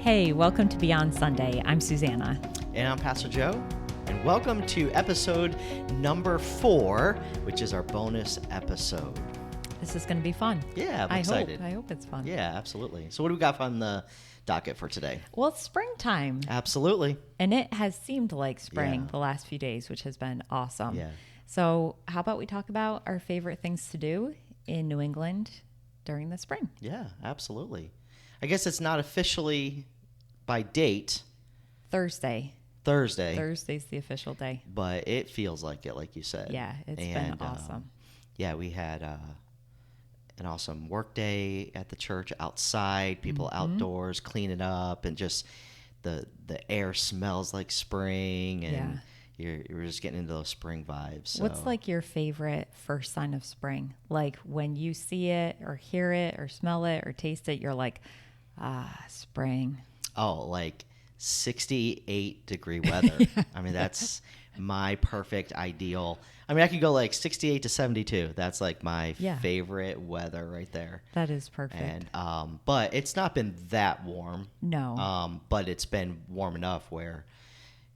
Hey, welcome to Beyond Sunday. I'm Susanna. And I'm Pastor Joe. And welcome to episode number 4, which is our bonus episode. This is going to be fun. Yeah, I'm excited. I hope it's fun. Yeah, absolutely. So what do we got on the docket for today? Well, it's springtime. Absolutely. And it has seemed like spring Yeah. the last few days, which has been awesome. Yeah. So how about we talk about our favorite things to do in New England during the spring? Yeah, absolutely. I guess it's not officially by date Thursday. Thursday, Thursday's the official day. but it feels like it, like you said. Yeah, it's been awesome. Yeah, we had an awesome work day at the church outside, people outdoors cleaning up, and just the air smells like spring, and you're just getting into those spring vibes. So. What's like your favorite first sign of spring? Like when you see it or hear it or smell it or taste it, you're like, spring. Oh, like 68-degree weather. I mean, that's my perfect ideal. I mean, I could go like 68 to 72. That's like my favorite weather right there. That is perfect. And but it's not been that warm. No. But it's been warm enough where,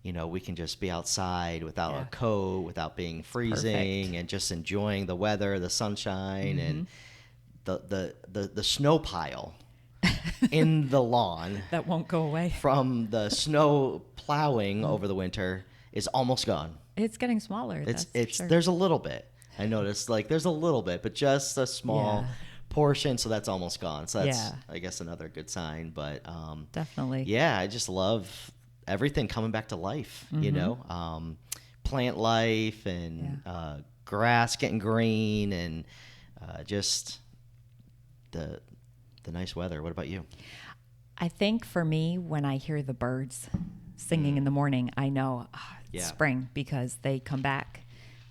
you know, we can just be outside without a coat, without being freezing, and just enjoying the weather, the sunshine, and the snow pile in the lawn That won't go away. from the snow plowing over the winter is almost gone. It's getting smaller. It's sure. There's a little bit. I noticed, like, there's a little bit, but just a small portion, so that's almost gone. So that's, I guess, another good sign. But Definitely. yeah, I just love everything coming back to life. You know, plant life and grass getting green, and just the nice weather. What about you? I think for me, when I hear the birds singing in the morning, I know it's spring because they come back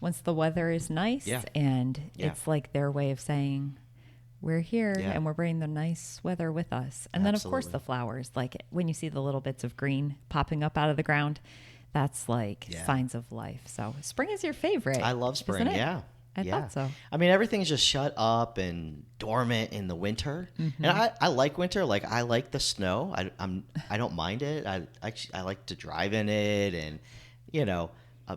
once the weather is nice, and it's like their way of saying, we're here and we're bringing the nice weather with us. And then, of course, the flowers, like when you see the little bits of green popping up out of the ground, that's like signs of life. So spring is your favorite. I love spring. Isn't it? Yeah. I thought so. I mean, everything's just shut up and dormant in the winter, and I like winter. Like, I like the snow. I don't mind it. I like to drive in it, and you know,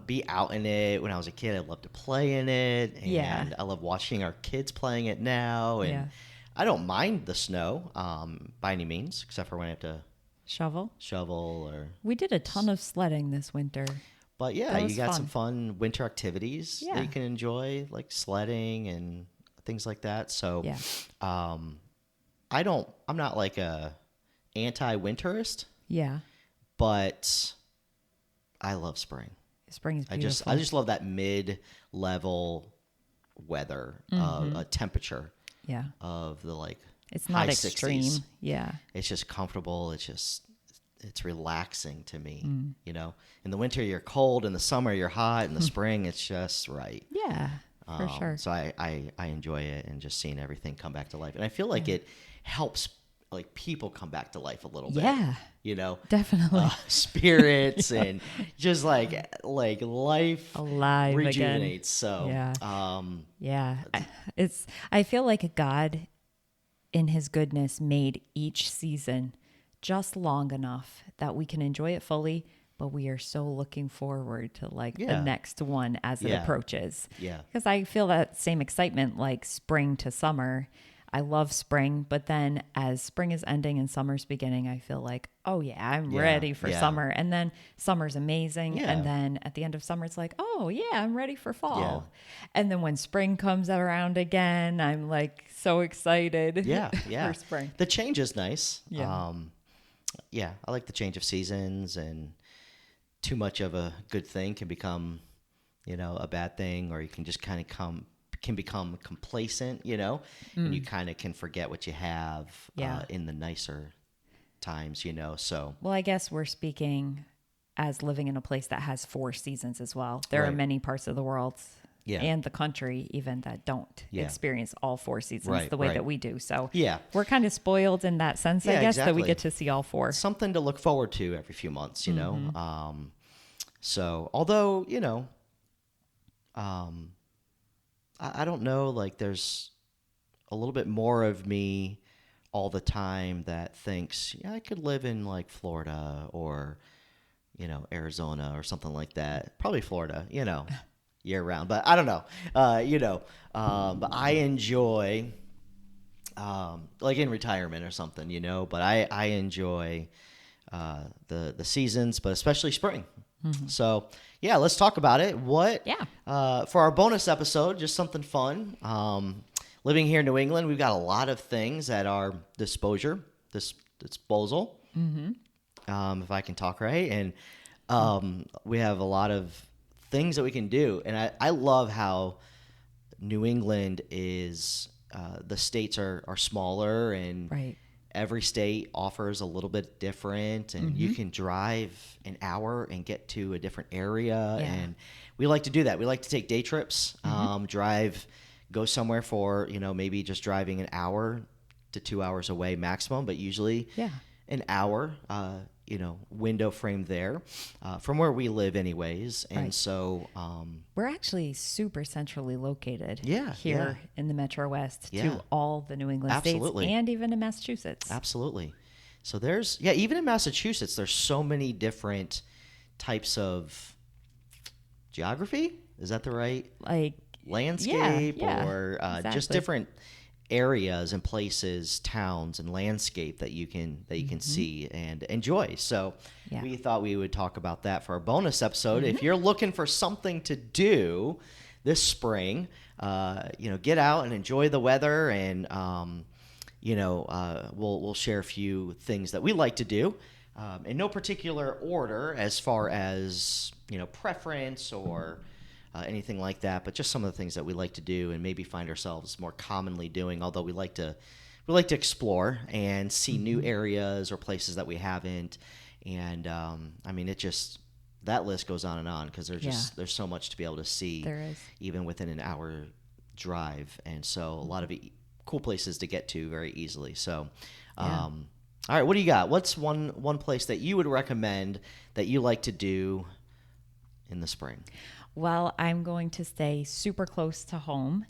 be out in it. When I was a kid, I loved to play in it, and I love watching our kids playing it now. And I don't mind the snow by any means, except for when I have to shovel. Or We did a ton of sledding this winter. But yeah, you got some fun winter activities that you can enjoy, like sledding and things like that. So, I'm not like a anti-winterist. Yeah. But I love spring. Spring is beautiful. I just love that mid-level weather, a temperature. Yeah. Of the it's high not extreme. 60s. Yeah. It's just comfortable. It's relaxing to me, you know. In the winter, you're cold. In the summer, you're hot. In the spring, it's just right. Yeah, for sure. So I enjoy it, and just seeing everything come back to life. And I feel like it helps, like, people come back to life a little bit. Yeah. You know? Definitely. Spirits and just, like life alive rejuvenates. Again. So, I feel like God, in his goodness, made each season just long enough that we can enjoy it fully, but we are so looking forward to the next one as it approaches. Yeah. Because I feel that same excitement, like spring to summer. I love spring, but then as spring is ending and summer's beginning, I feel like, oh yeah, I'm ready for summer. And then summer's amazing. Yeah. And then at the end of summer, it's like, oh yeah, I'm ready for fall. Yeah. And then when spring comes around again, I'm like so excited for spring. The change is nice. Yeah. I like the change of seasons, and too much of a good thing can become, you know, a bad thing, or you can just kind of become complacent, you know, and you kind of can forget what you have in the nicer times, you know. So, well, I guess we're speaking as living in a place that has 4 seasons as well. There are many parts of the world and the country even that don't experience all 4 seasons the way that we do. So we're kind of spoiled in that sense, I guess, that we get to see all 4. Something to look forward to every few months, you know. So although, you know, I don't know, like there's a little bit more of me all the time that thinks, yeah, I could live in like Florida or, Arizona or something like that. Probably Florida, year round, but I don't know. But I enjoy, like in retirement or something, but I enjoy the seasons, but especially spring. Mm-hmm. So yeah, let's talk about it. For our bonus episode, just something fun. Living here in New England, we've got a lot of things at our disposal. Mm-hmm. If I can talk right, and we have a lot of things that we can do. And I love how New England is. The states are smaller, and right. Every state offers a little bit different, and you can drive an hour and get to a different area. Yeah. And we like to do that. We like to take day trips, go somewhere for, maybe just driving an hour to 2 hours away maximum, but usually an hour, window frame there from where we live anyways. And right. So we're actually super centrally located here in the Metro West to all the New England states and even in Massachusetts. Absolutely. So there's, even in Massachusetts, there's so many different types of geography. Is that the right landscape or exactly. Just different areas and places, towns and landscape that you can see and enjoy. So we thought we would talk about that for our bonus episode. If you're looking for something to do this spring, get out and enjoy the weather, and we'll share a few things that we like to do in no particular order as far as preference or anything like that, but just some of the things that we like to do and maybe find ourselves more commonly doing, although we like to explore and see new areas or places that we haven't. And that list goes on because there's so much to be able to see even within an hour drive. And so a lot of cool places to get to very easily. So all right, what do you got? What's one place that you would recommend that you like to do in the spring? Well, I'm going to stay super close to home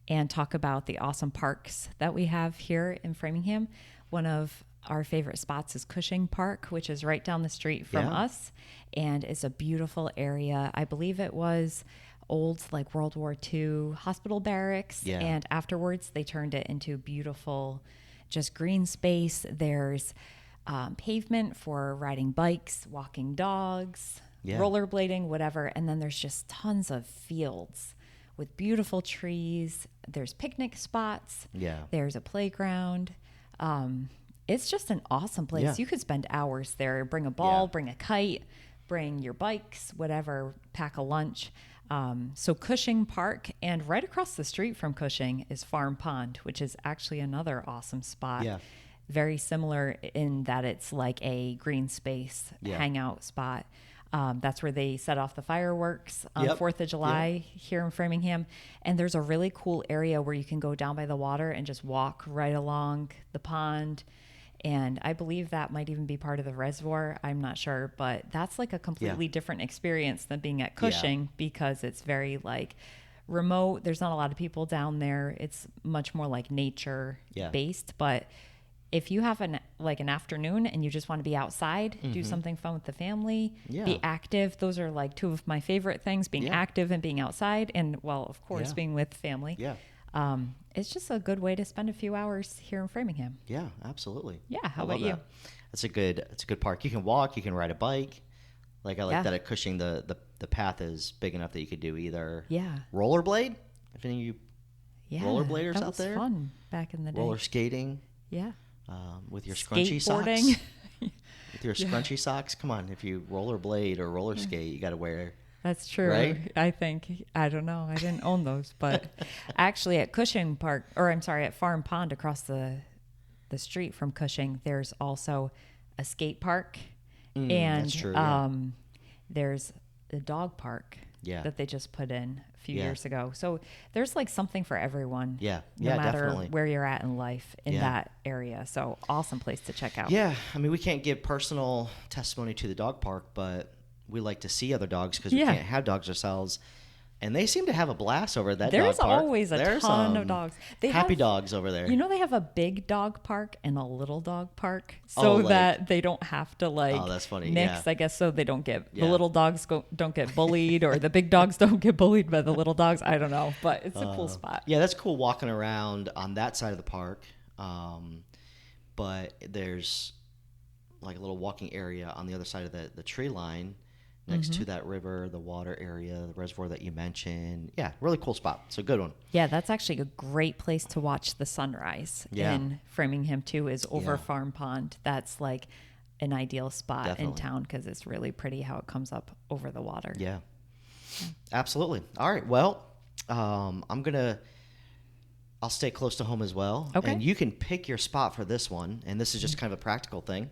and talk about the awesome parks that we have here in Framingham. One of our favorite spots is Cushing Park, which is right down the street from us, and it's a beautiful area. I believe it was old, like World War II hospital barracks, and afterwards they turned it into beautiful, just green space. There's pavement for riding bikes, walking dogs, rollerblading, whatever. And then there's just tons of fields with beautiful trees. There's picnic spots. There's a playground. It's just an awesome place. You could spend hours there. Bring a ball, bring a kite, bring your bikes, whatever, pack a lunch. So Cushing Park, and right across the street from Cushing is Farm Pond, which is actually another awesome spot. Very similar in that it's like a green space hangout spot. That's where they set off the fireworks on 4th of July here in Framingham. And there's a really cool area where you can go down by the water and just walk right along the pond. And I believe that might even be part of the reservoir. I'm not sure, but that's like a completely different experience than being at Cushing because it's very like remote. There's not a lot of people down there. It's much more like nature based, but if you have an afternoon and you just want to be outside, do something fun with the family, be active. Those are like two of my favorite things, being active and being outside. And well, of course, being with family. It's just a good way to spend a few hours here in Framingham. Yeah, absolutely. Yeah. How about you? It's a good park. You can walk, you can ride a bike. Like I like that at Cushing, the path is big enough that you could do either rollerblade, if any of you rollerbladers out there. That was fun back in the day. Roller skating. Yeah. With your scrunchy socks. With your scrunchy socks. Come on, if you rollerblade or roller skate, you got to wear. That's true. Right? I think. I don't know. I didn't own those, but actually at Cushing Park, at Farm Pond across the street from Cushing, there's also a skate park, and that's true, there's a dog park that they just put in a few years ago. So there's like something for everyone. No matter definitely. Where you're at in life in that area. So awesome place to check out. Yeah. I mean, we can't give personal testimony to the dog park, but we like to see other dogs because we can't have dogs ourselves. And they seem to have a blast over at that There's dog park. always a ton of dogs. They happy dogs over there. You know, they have a big dog park and a little dog park so that they don't have to that's funny. mix, I guess, so they don't get the little dogs don't get bullied or the big dogs don't get bullied by the little dogs. I don't know, but it's a cool spot. Yeah, that's cool walking around on that side of the park. But there's like a little walking area on the other side of the tree line next to that river, the water area, the reservoir that you mentioned. Yeah, really cool spot. So good one. Yeah, that's actually a great place to watch the sunrise in Framingham too, is over Farm Pond. That's like an ideal spot in town because it's really pretty how it comes up over the water. Yeah, absolutely. All right, well, I'll stay close to home as well. Okay. And you can pick your spot for this one. And this is just kind of a practical thing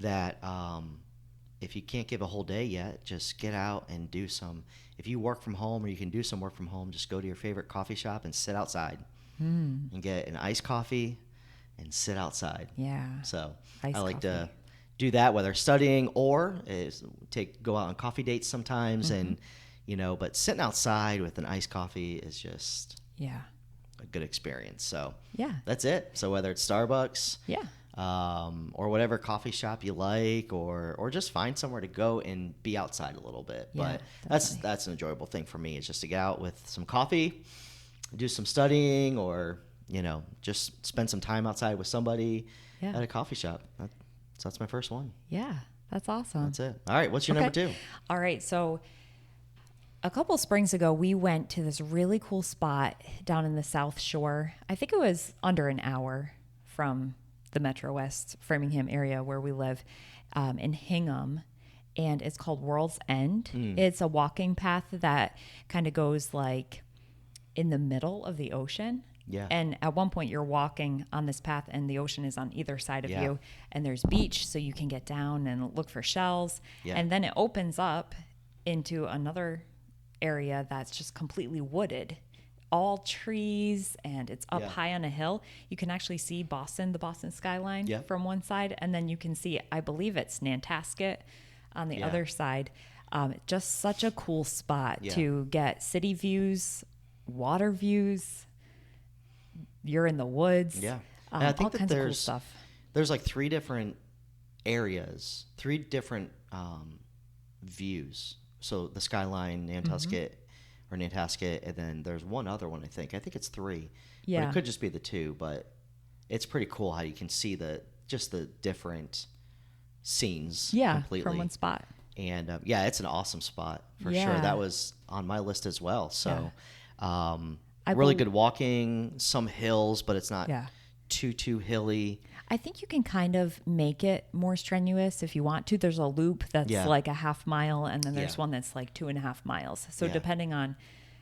that if you can't give a whole day yet, just get out and do some. If you work from home or you can do some work from home, just go to your favorite coffee shop and sit outside and get an iced coffee and sit outside. Yeah. So iced I like coffee. to do that, whether studying or go out on coffee dates sometimes. And, but sitting outside with an iced coffee is just a good experience. So that's it. So whether it's Starbucks, or whatever coffee shop you like, or just find somewhere to go and be outside a little bit. But that's an enjoyable thing for me, is just to get out with some coffee, do some studying, or just spend some time outside with somebody at a coffee shop. So that's my first one. Yeah, that's awesome. That's it. All right, what's your number 2? All right, so a couple springs ago, we went to this really cool spot down in the South Shore. I think it was under an hour from the Metro West Framingham area where we live, in Hingham, and it's called World's End. It's a walking path that kind of goes like in the middle of the ocean. Yeah. And at one point you're walking on this path and the ocean is on either side of you, and there's beach, so you can get down and look for shells. Yeah. And then it opens up into another area that's just completely wooded, all trees, and it's up high on a hill. You can actually see the Boston skyline from one side, and then you can see, I believe it's Nantasket on the other side. Just such a cool spot to get city views, water views. You're in the woods. Yeah. And I think all kinds of cool stuff. There's like 3 different areas, 3 different views. So the skyline, Nantasket, and then there's one other one, I think. I think it's 3. Yeah. But it could just be the 2, but it's pretty cool how you can see the different scenes completely. From one spot. And it's an awesome spot for sure. That was on my list as well. So really good walking, some hills, but it's not too hilly. I think you can kind of make it more strenuous if you want to. There's a loop that's like a half mile, and then there's one that's like 2.5 miles. So depending on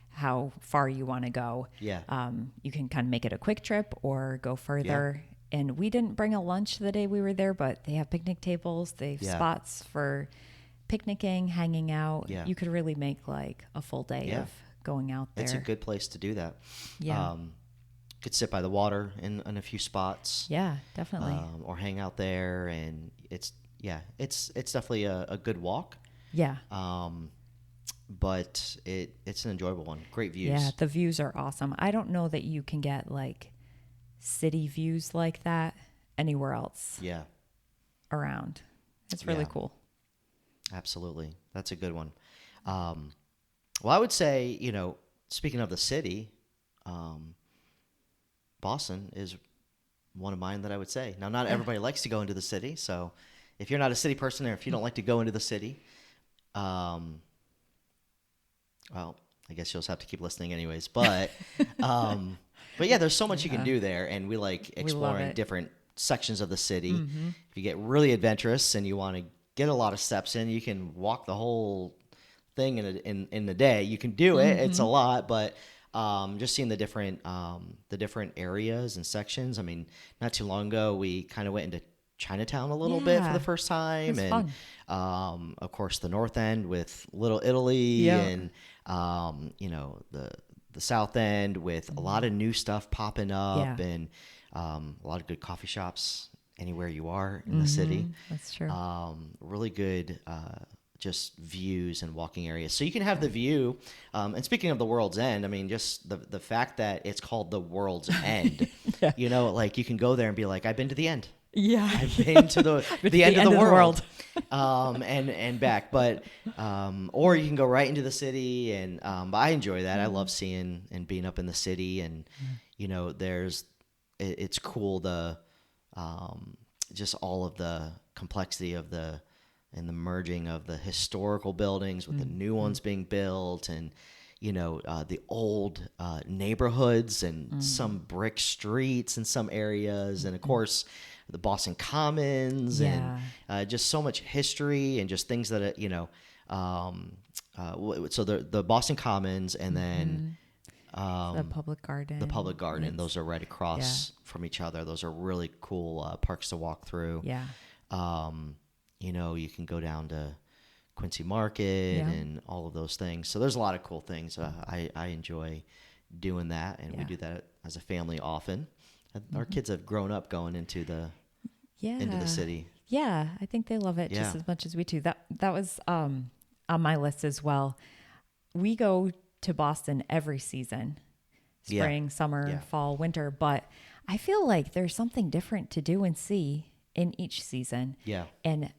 how far you want to go, you can kind of make it a quick trip or go further. Yeah. And we didn't bring a lunch the day we were there, but they have picnic tables. They have spots for picnicking, hanging out. Yeah. You could really make like a full day of going out there. It's a good place to do that. Yeah. Could sit by the water in a few spots. Yeah, definitely. Or hang out there, and it's definitely a good walk. Yeah. But it's an enjoyable one. Great views. Yeah, the views are awesome. I don't know that you can get like city views like that anywhere else. Yeah. Around. It's really cool. Absolutely. That's a good one. Well, I would say, speaking of the city, Boston is one of mine that I would say. Now, not everybody likes to go into the city, so if you're not a city person or if you don't like to go into the city, well, I guess you'll just have to keep listening anyways. But yeah, there's so much you can do there, and we like exploring different sections of the city. Mm-hmm. If you get really adventurous and you want to get a lot of steps in, you can walk the whole thing in the day. You can do it. Mm-hmm. It's a lot, but just seeing the different areas and sections. I mean, not too long ago, we kind of went into Chinatown a little bit for the first time. It was fun. Of course, the North End with Little Italy and, the South End with a lot of new stuff popping up and a lot of good coffee shops anywhere you are in the city. That's true. Really good just views and walking areas. So you can have the view. And speaking of the World's End, I mean, just the fact that it's called the World's End, you know, like you can go there and be like, I've been to the end. Yeah. I've been to the end of the world. And back. But, or you can go right into the city. And but I enjoy that. I love seeing and being up in the city. And, you know, it's cool just all of the complexity of the merging of the historical buildings with the new ones being built, and you know the old neighborhoods and some brick streets in some areas, and of course the Boston Commons, and just so much history and just things that you know. So the Boston Commons, and then. The Public Garden. The Public Garden. Those are right across from each other. Those are really cool parks to walk through. Yeah. You know, you can go down to Quincy Market and all of those things. So there's a lot of cool things. I enjoy doing that, and we do that as a family often. Our kids have grown up going into the city. Yeah, I think they love it just as much as we do. That was on my list as well. We go to Boston every season, spring, summer, fall, winter, but I feel like there's something different to do and see in each season. Yeah. And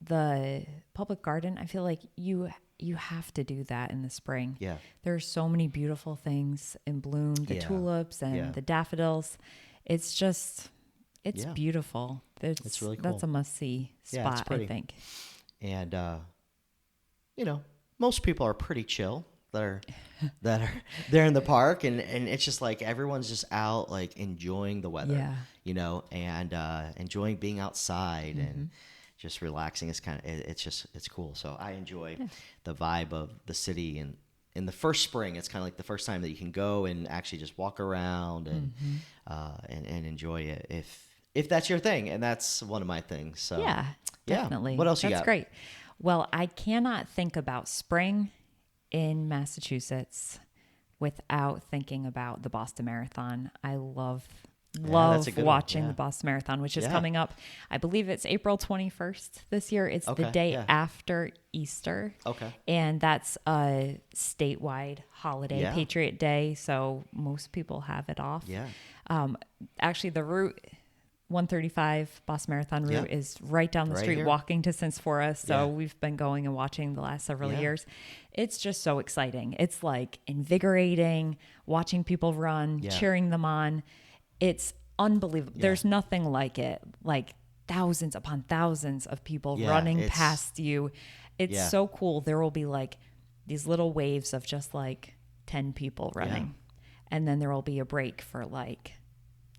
the Public Garden, I feel like you have to do that in the spring. Yeah. There's so many beautiful things in bloom, the tulips and the daffodils. It's just, it's beautiful. It's really cool. That's a must-see spot, I think. And, you know, most people are pretty chill that are there in the park, and it's just like everyone's just out like enjoying the weather, you know, and enjoying being outside and just relaxing. It's it's cool. So I enjoy the vibe of the city, and in the first spring, it's kind of like the first time that you can go and actually just walk around and enjoy it if that's your thing, and that's one of my things. So yeah, definitely. What else you got? That's great. Well, I cannot think about spring in Massachusetts without thinking about the Boston Marathon. I love watching the Boston Marathon, which is coming up. I believe it's April 21st this year. It's the day after Easter. Okay. And that's a statewide holiday, Patriot Day. So most people have it off. Yeah. Actually, the route 135 Boston Marathon route is right down the street, here. Walking distance for us. So we've been going and watching the last several years. It's just so exciting. It's like invigorating, watching people run, cheering them on. It's unbelievable. There's nothing like it. Like thousands upon thousands of people running past you. It's so cool. There will be like these little waves of just like 10 people running. And then there will be a break for like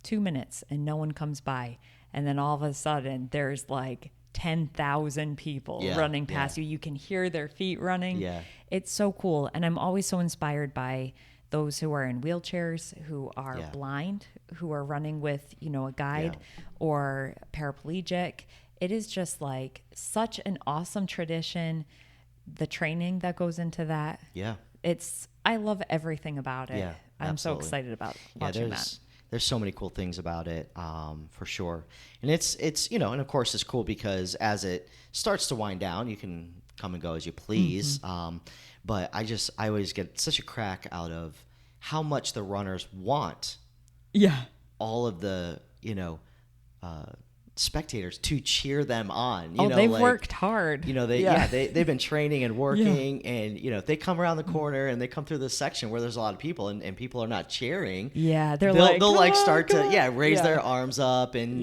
2 minutes and no one comes by, and then all of a sudden there's like 10,000 people running past you. You can hear their feet running. It's so cool. And I'm always so inspired by those who are in wheelchairs, who are blind, who are running with, you know, a guide or paraplegic. It is just like such an awesome tradition. The training that goes into that. I love everything about it. I'm so excited about watching that. There's so many cool things about it, for sure. And it's you know, and of course it's cool because as it starts to wind down, you can come and go as you please. But I always get such a crack out of how much the runners want all of the, you know, spectators to cheer them on. You know, they've worked hard. You know, they've been training and working, and you know, if they come around the corner and they come through this section where there's a lot of people and people are not cheering, they'll start to raise their arms up and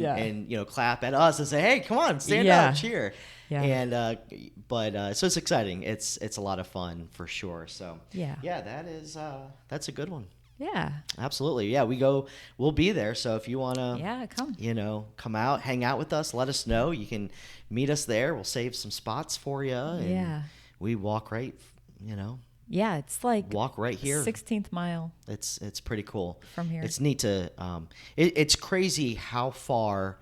you know, clap at us and say, hey, come on, stand up, cheer. And so it's exciting. It's a lot of fun for sure. So that's a good one. Yeah. Absolutely. Yeah, we'll be there. So if you want to come. You know, come out, hang out with us, let us know. You can meet us there. We'll save some spots for you. And we walk right, you know. Yeah, it's like walk right here. 16th mile. It's pretty cool. From here. It's neat to it's crazy how far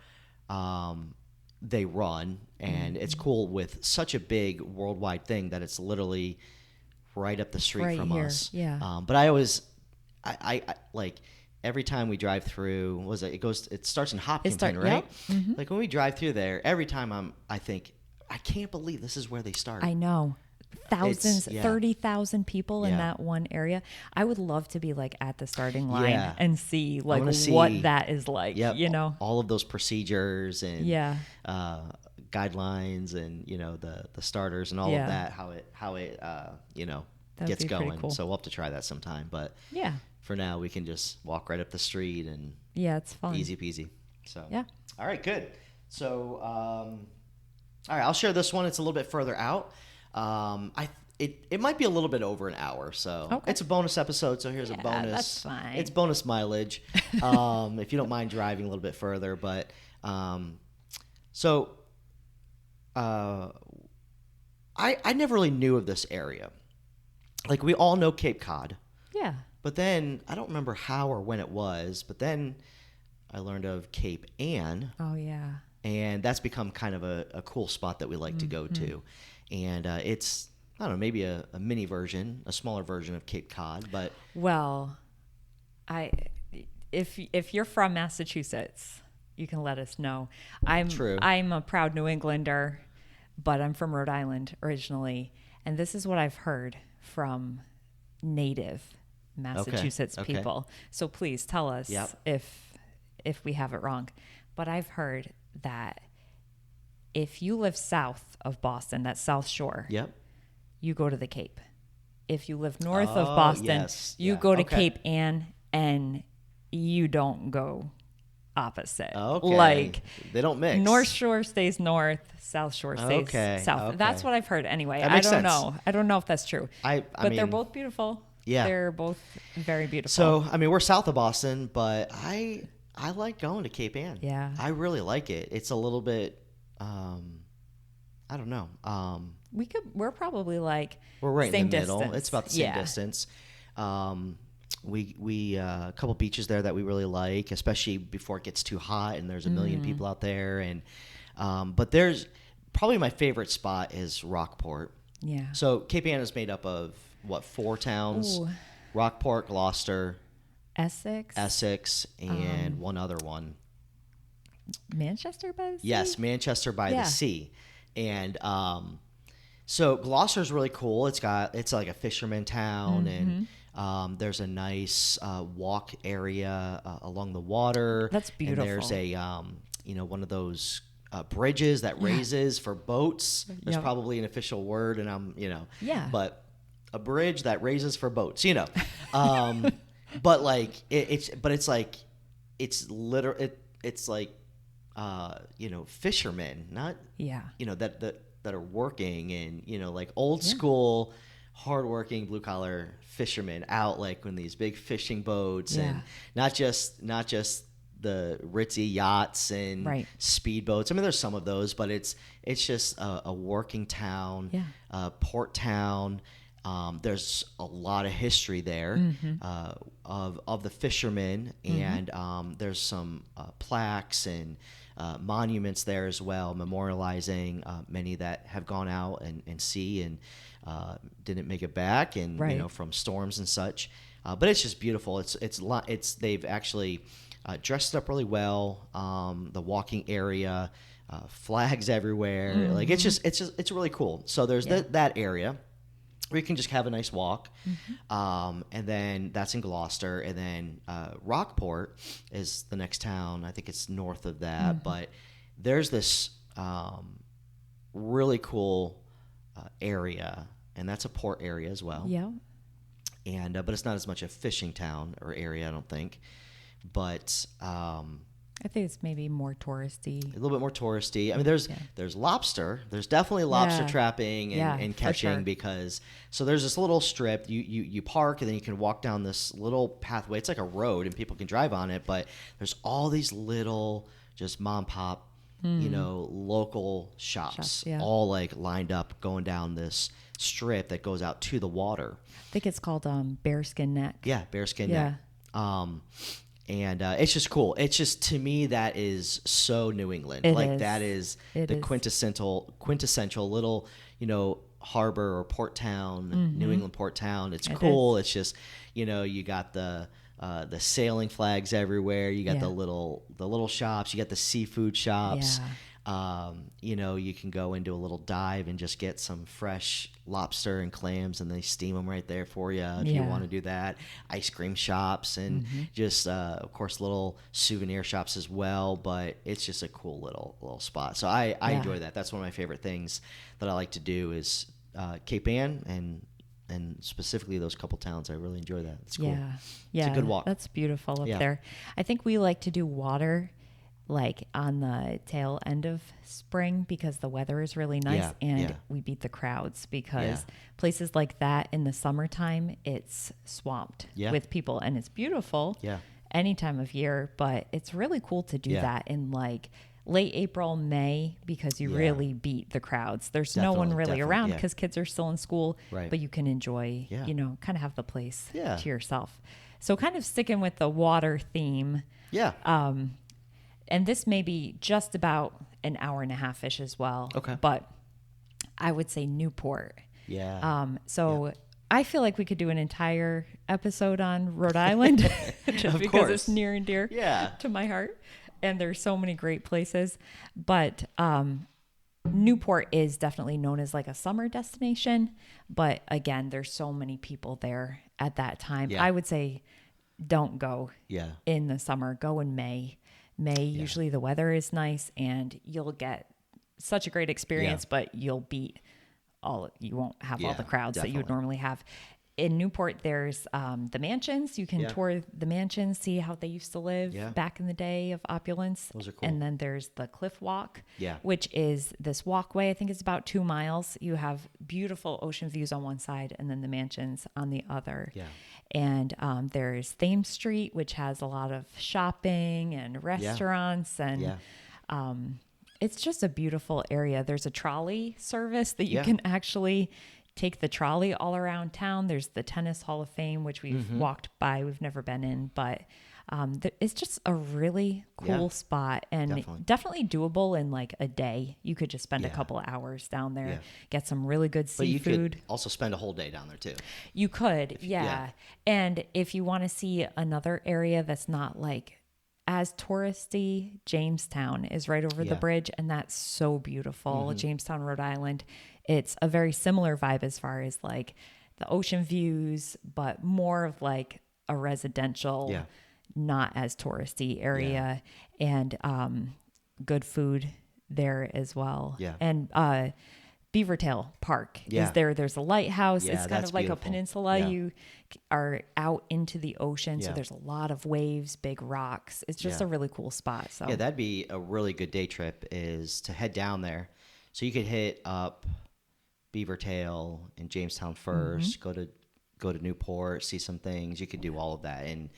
they run, and it's cool with such a big worldwide thing that it's literally right up the street from us. Yeah. But I always I like every time we drive through, it starts in Hopkinton, right? Mm-hmm. Like when we drive through there, every time I think I can't believe this is where they start. I know. Thousands, 30,000 people in that one area. I would love to be like at the starting line and see like what that is like, you know, all of those procedures and guidelines and, you know, the starters and all of that, how it you know, gets going. Cool. So we'll have to try that sometime, but for now we can just walk right up the street and it's fun. Easy peasy. So, all right, good. So, all right, I'll share this one. It's a little bit further out. It might be a little bit over an hour, so it's a bonus episode. So here's a bonus. That's fine. It's bonus mileage, if you don't mind driving a little bit further. But I never really knew of this area. Like we all know Cape Cod. Yeah. But then I don't remember how or when it was. But then I learned of Cape Ann. Oh yeah. And that's become kind of a cool spot that we like to go to. And it's, I don't know, maybe a mini version, a smaller version of Cape Cod, but... Well, if you're from Massachusetts, you can let us know. I'm a proud New Englander, but I'm from Rhode Island originally. And this is what I've heard from native Massachusetts people. So please tell us if we have it wrong. But I've heard that if you live south of Boston, that South Shore, you go to the Cape. If you live north of Boston, you go to Cape Ann, and you don't go opposite. Okay. Like they don't mix. North Shore stays north, South Shore stays south. Okay. That's what I've heard anyway. I don't know. I don't know if that's true. But mean, they're both beautiful. Yeah. They're both very beautiful. So, I mean, we're south of Boston, but I like going to Cape Ann. Yeah. I really like it. It's a little bit I don't know. We're probably like we're right same in the middle. distance. It's about the same distance. We a couple beaches there that we really like, especially before it gets too hot and there's a million people out there. And but there's probably my favorite spot is Rockport. Yeah. So Cape Ann is made up of what, 4 towns? Ooh. Rockport, Gloucester, Essex, and one other one. Manchester by the sea? Yes, Manchester by the sea. And so Gloucester's really cool. It's like a fisherman town, and there's a nice walk area along the water. That's beautiful. And there's a one of those bridges that raises for boats. There's probably an official word, and but a bridge that raises for boats. But like it's like fishermen, not that are working and like old school hardworking blue collar fishermen out like in these big fishing boats and not just the ritzy yachts and speedboats. I mean, there's some of those, but it's just a working town, port town. There's a lot of history there of the fishermen, and there's some plaques and monuments there as well, memorializing many that have gone out and sea and didn't make it back, and from storms and such. But it's just beautiful. It's they've actually dressed up really well. The walking area, flags everywhere. Like it's really cool. So there's that area where you can just have a nice walk. And then that's in Gloucester. And then Rockport is the next town. I think it's north of that. But there's this really cool area, and that's a port area as well. Yeah. And but it's not as much a fishing town or area, I don't think. But I think it's maybe more touristy. A little bit more touristy. I mean, there's lobster. There's definitely lobster trapping and catching because so there's this little strip. You park and then you can walk down this little pathway. It's like a road and people can drive on it, but there's all these little just mom and pop, local shops all like lined up going down this strip that goes out to the water. I think it's called Bearskin Neck. Yeah, Bearskin Neck. And it's just cool. It's just, to me, that is so New England. That is the quintessential little, harbor or port town, New England port town. It's cool. It's just, you got the sailing flags everywhere. You got the little shops. You got the seafood shops. You can go into a little dive and just get some fresh lobster and clams, and they steam them right there for you if you want to do that. Ice cream shops and just, of course, little souvenir shops as well. But it's just a cool little spot. So I enjoy that. That's one of my favorite things that I like to do is Cape Ann and specifically those couple towns. I really enjoy that. It's cool. Yeah, it's a good walk. That's beautiful up there. I think we like to do water like on the tail end of spring because the weather is really nice and we beat the crowds because places like that in the summertime, it's swamped with people and it's beautiful any time of year, but it's really cool to do that in like late April, May, because you really beat the crowds. There's no one really around because kids are still in school, but you can enjoy, kind of have the place to yourself. So kind of sticking with the water theme. And this may be just about an hour and a half-ish as well. Okay. But I would say Newport. I feel like we could do an entire episode on Rhode Island just because it's near and dear to my heart. And there's so many great places. But Newport is definitely known as like a summer destination. But again, there's so many people there at that time. I would say don't go in the summer. Go in May. Usually the weather is nice and you'll get such a great experience, but you'll beat you won't have all the crowds that you would normally have. In Newport, there's the mansions. You can tour the mansions, see how they used to live back in the day of opulence. Those are cool. And then there's the Cliff Walk, which is this walkway. I think it's about 2 miles. You have beautiful ocean views on one side and then the mansions on the other. And there's Thames Street, which has a lot of shopping and restaurants. And it's just a beautiful area. There's a trolley service that you can actually take the trolley all around town. There's the Tennis Hall of Fame, which we've walked by. We've never been in, but it's just a really cool spot and definitely doable in like a day. You could just spend a couple of hours down there, get some really good seafood. But you could also spend a whole day down there too. You could, And if you want to see another area that's not like as touristy, Jamestown is right over the bridge, and that's so beautiful. Jamestown, Rhode Island. It's a very similar vibe as far as like the ocean views, but more of like a residential, not as touristy area, and good food there as well. And Beavertail Park is there. There's a lighthouse. It's kind of like beautiful. A peninsula. You are out into the ocean, so there's a lot of waves, big rocks. It's just a really cool spot. So that'd be a really good day trip is to head down there. So you could hit up Beavertail and Jamestown first, go to Newport, see some things. You could do all of that in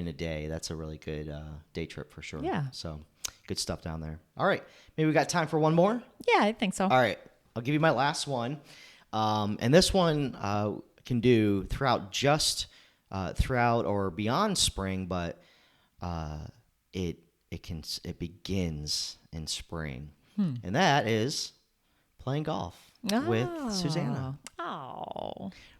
a day. That's a really good day trip for sure. So good stuff down there. All right. Maybe we got time for one more? Yeah, I think so. All right. I'll give you my last one. And this one can do throughout or beyond spring, but it begins in spring. And that is playing golf with Susanna.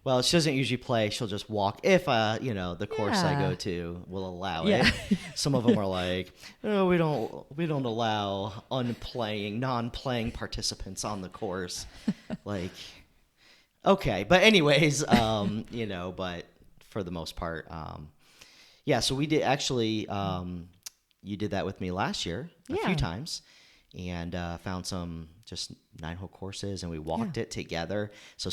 Well, she doesn't usually play. She'll just walk if the course I go to will allow it. Some of them are like, oh, we don't allow non-playing participants on the course. Like, okay, but anyways, but for the most part, so we did actually. You did that with me last year a few times. And found some just 9-hole courses, and we walked it together. So,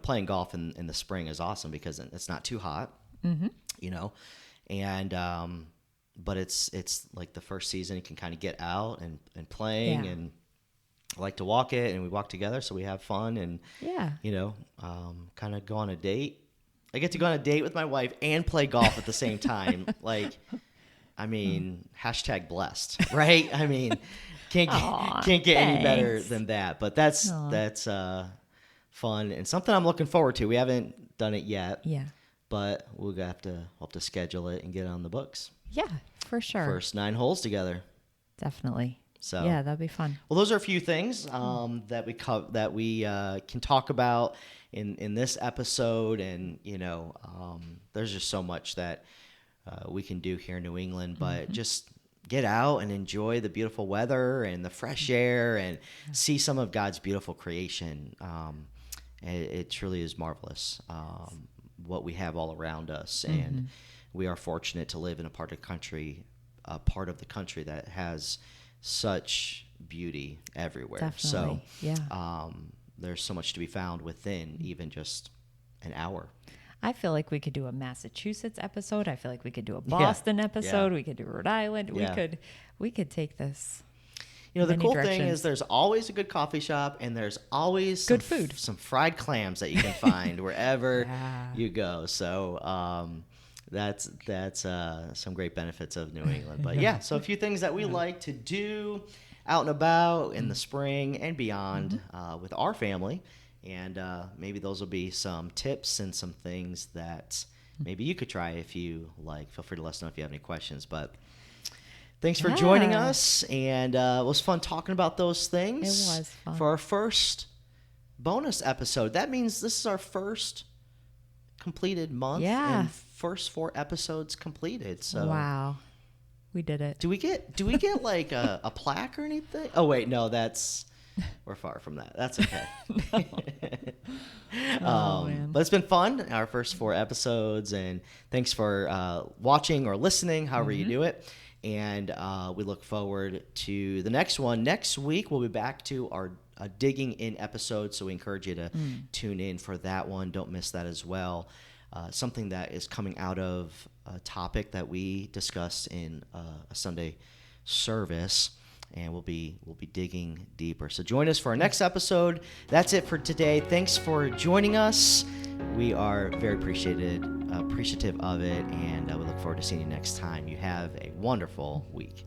playing golf in the spring is awesome because it's not too hot, and but it's like the first season you can kind of get out and playing, and I like to walk it, and we walk together, so we have fun, and kind of go on a date. I get to go on a date with my wife and play golf at the same time, like. I mean, #blessed, right? I mean, can't get any better than that. But that's fun and something I'm looking forward to. We haven't done it yet. But we'll have to schedule it and get it on the books. Yeah, for sure. First 9 holes together. Definitely. So yeah, that'd be fun. Well, those are a few things that we can talk about in this episode, and there's just so much that. We can do here in New England, but just get out and enjoy the beautiful weather and the fresh air and see some of God's beautiful creation. It truly is marvelous what we have all around us, and we are fortunate to live in a part of the country that has such beauty everywhere. Definitely. So there's so much to be found within even just an hour. I feel like we could do a Massachusetts episode. I feel like we could do a Boston episode. We could do Rhode Island. We could take this. The cool thing is there's always a good coffee shop, and there's always good food, some fried clams that you can find wherever you go. So that's some great benefits of New England. But so a few things that we like to do out and about in the spring and beyond with our family. And maybe those will be some tips and some things that maybe you could try if you like. Feel free to let us know if you have any questions. But thanks for joining us. And it was fun talking about those things. It was fun. For our first bonus episode. That means this is our first completed month. Yeah. And first 4 episodes completed. So wow. We did it. Do we get like a plaque or anything? Oh, wait. No, we're far from that. That's okay. Man. But it's been fun, our first 4 episodes, and thanks for watching or listening, however you do it. And we look forward to the next one. Next week, we'll be back to our digging in episode, so we encourage you to tune in for that one. Don't miss that as well. Something that is coming out of a topic that we discussed in a Sunday service. And we'll be digging deeper. So join us for our next episode. That's it for today. Thanks for joining us. We are very appreciative of it, and we look forward to seeing you next time. You have a wonderful week.